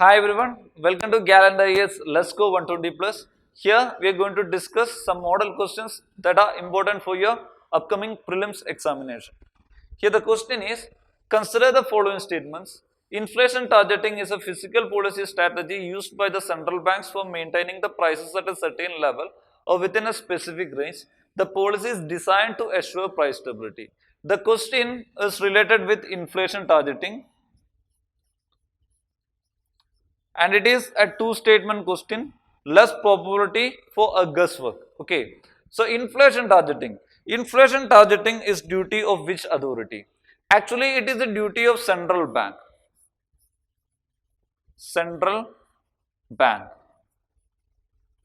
Hi everyone, welcome to Calendar Years Let's Go 120 Plus. Here we are going to discuss some model questions that are important for your upcoming prelims examination. Here the question is, consider the following statements. Inflation targeting is a fiscal policy strategy used by the central banks for maintaining the prices at a certain level or within a specific range. The policy is designed to assure price stability. The question is related with inflation targeting, and it is a two statement question, less probability for a guesswork. Okay, so inflation targeting is duty of which authority? Actually it is the duty of central bank.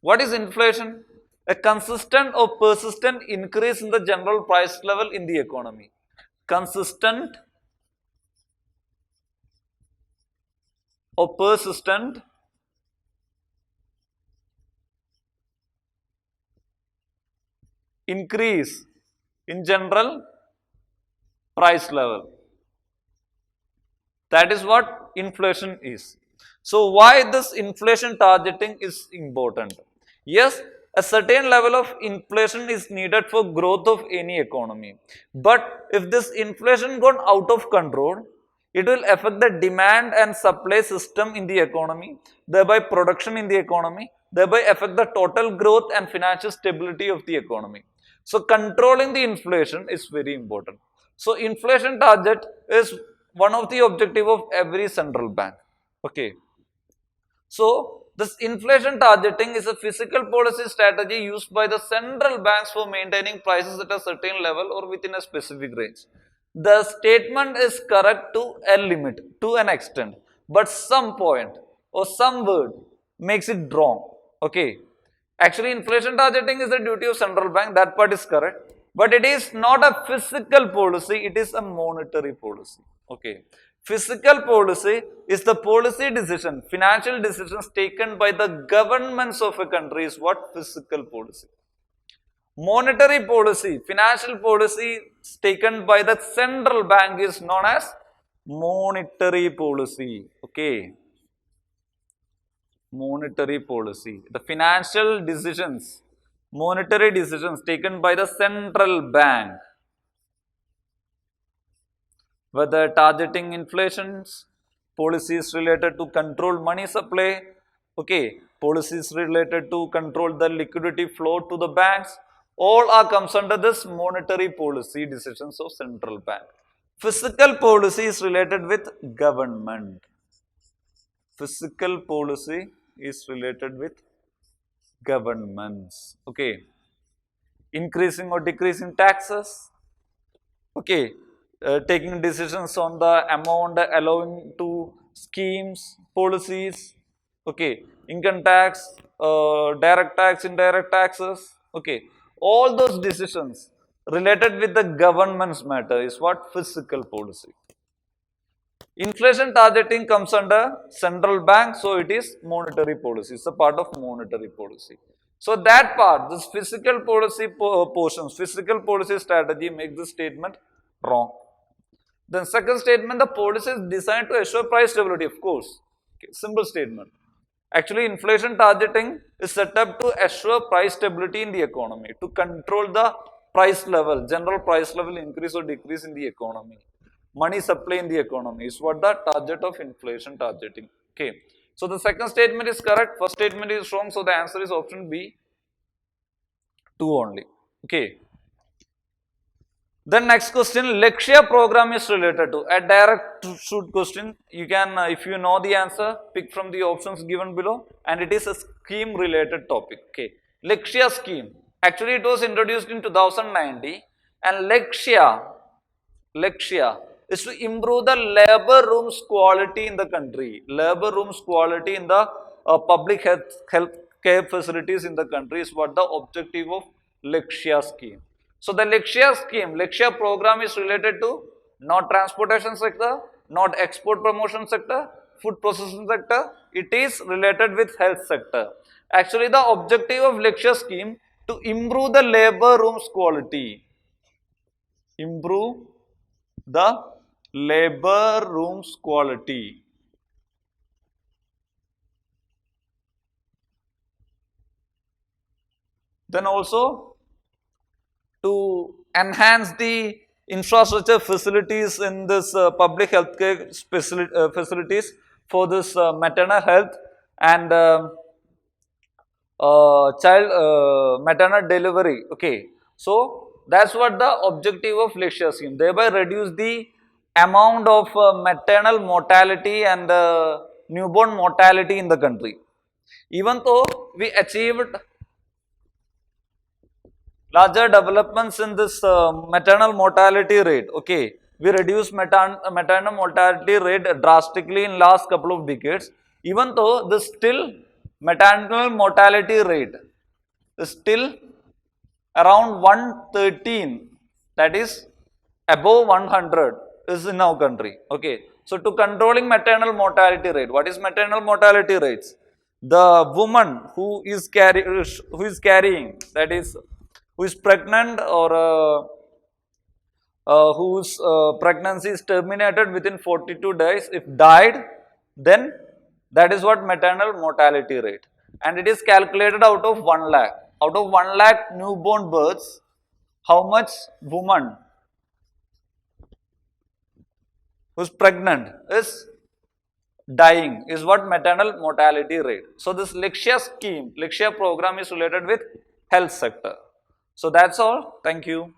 What is inflation? A consistent or persistent increase in the general price level in the economy. Consistent or persistent increase in general price level. That is what inflation is. So why this inflation targeting is important? Yes, a certain level of inflation is needed for growth of any economy. But if this inflation gone out of control, it will affect the demand and supply system in the economy, thereby production in the economy, thereby affect the total growth and financial stability of the economy. So controlling the inflation is very important. So inflation target is one of the objective of every central bank. Okay. So this inflation targeting is a fiscal policy strategy used by the central banks for maintaining prices at a certain level or within a specific range. The statement is correct to a limit, to an extent, but some point or some word makes it wrong. Okay. Actually, inflation targeting is the duty of central bank. That part is correct. But it is not a fiscal policy, it is a monetary policy. Okay. Fiscal policy is the policy decision, financial decisions taken by the governments of a country is what fiscal policy. Monetary policy, financial policy taken by the central bank is known as monetary policy. Okay. Monetary policy. The financial decisions, monetary decisions taken by the central bank, whether targeting inflations, policies related to control money supply, okay, policies related to control the liquidity flow to the banks, all are comes under this monetary policy decisions of central bank. Fiscal policy is related with government. Fiscal policy is related with governments. Okay. Increasing or decreasing taxes. Okay. Taking decisions on the amount allowing to schemes, policies. Okay. Income tax, direct tax, indirect taxes. Okay. All those decisions related with the government's matter is what fiscal policy. Inflation targeting comes under central bank, so it is monetary policy. It's a part of monetary policy. So that part, this fiscal policy portions, fiscal policy strategy makes the statement wrong. Then second statement, the policy is designed to assure price stability, of course. Okay, simple statement. Actually, inflation targeting is set up to assure price stability in the economy, to control the price level, general price level increase or decrease in the economy. Money supply in the economy is what the target of inflation targeting. Okay. So the second statement is correct, first statement is wrong, so the answer is option B, 2 only. Okay. Then next question, Lakshya program is related to a direct shoot question. You can, if you know the answer, pick from the options given below, and it is a scheme related topic. Okay. Lakshya scheme. Actually, it was introduced in 2019, and Lakshya is to improve the labor rooms quality in the country. Labor rooms quality in the public health care facilities in the country is what the objective of Lakshya scheme. So the Lakshya scheme, Lakshya program is related to not transportation sector, not export promotion sector, food processing sector. It is related with health sector. Actually, the objective of Lakshya scheme to improve the labor rooms quality. Improve the labor rooms quality. Then also to enhance the infrastructure facilities in this public healthcare facilities for this maternal health and child maternal delivery. Okay, so that's what the objective of Lakshya scheme, thereby reduce the amount of maternal mortality and newborn mortality in the country. Even though we achieved larger developments in this maternal mortality rate, okay, we reduced maternal mortality rate drastically in last couple of decades. Even though the still maternal mortality rate is still around 113, that is above 100 is in our country. Okay, so to controlling maternal mortality rate, what is maternal mortality rates? The woman who is carrying, that is, who is pregnant or whose pregnancy is terminated within 42 days, if died, then that is what maternal mortality rate, and it is calculated out of 1 lakh. Out of 1 lakh newborn births, how much woman who is pregnant is dying is what maternal mortality rate. So this Lakshya scheme, Lakshya program is related with health sector. So that's all. Thank you.